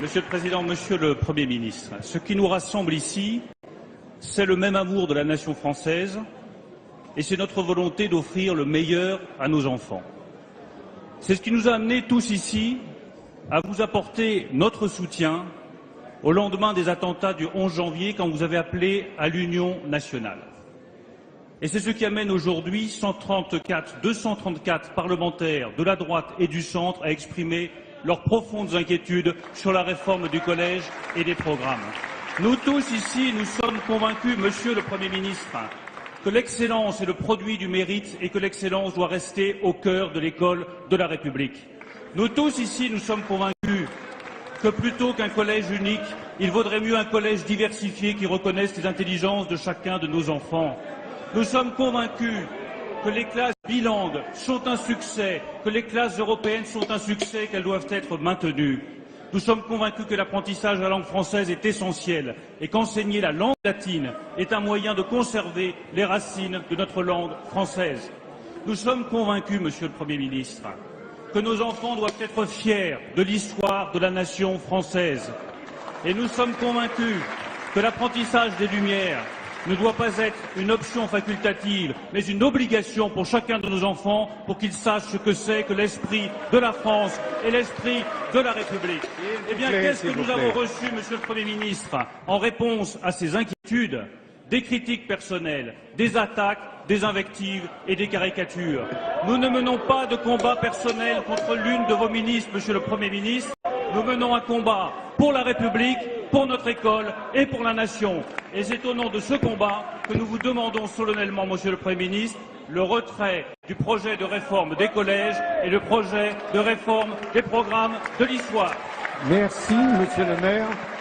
Monsieur le Président, Monsieur le Premier ministre, ce qui nous rassemble ici, c'est le même amour de la nation française et c'est notre volonté d'offrir le meilleur à nos enfants. C'est ce qui nous a amenés tous ici à vous apporter notre soutien au lendemain des attentats du 11 janvier quand vous avez appelé à l'union nationale. Et c'est ce qui amène aujourd'hui 234 parlementaires de la droite et du centre à exprimer leurs profondes inquiétudes sur la réforme du collège et des programmes. Nous tous ici, nous sommes convaincus, Monsieur le Premier ministre, que l'excellence est le produit du mérite et que l'excellence doit rester au cœur de l'école de la République. Nous tous ici, nous sommes convaincus que plutôt qu'un collège unique, il vaudrait mieux un collège diversifié qui reconnaisse les intelligences de chacun de nos enfants. Nous sommes convaincus que les classes bilingues sont un succès, que les classes européennes sont un succès, qu'elles doivent être maintenues. Nous sommes convaincus que l'apprentissage de la langue française est essentiel et qu'enseigner la langue latine est un moyen de conserver les racines de notre langue française. Nous sommes convaincus, Monsieur le Premier ministre, que nos enfants doivent être fiers de l'histoire de la nation française. Et nous sommes convaincus que l'apprentissage des Lumières ne doit pas être une option facultative, mais une obligation pour chacun de nos enfants pour qu'ils sachent ce que c'est que l'esprit de la France et l'esprit de la République. Eh bien, qu'est-ce que nous avons reçu, Monsieur le Premier ministre, en réponse à ces inquiétudes? Des critiques personnelles, des attaques, des invectives et des caricatures. Nous ne menons pas de combat personnel contre l'une de vos ministres, Monsieur le Premier ministre. Nous menons un combat pour la République, pour notre école et pour la nation. Et c'est au nom de ce combat que nous vous demandons solennellement, Monsieur le Premier ministre, le retrait du projet de réforme des collèges et le projet de réforme des programmes de l'histoire. Merci, Monsieur le maire.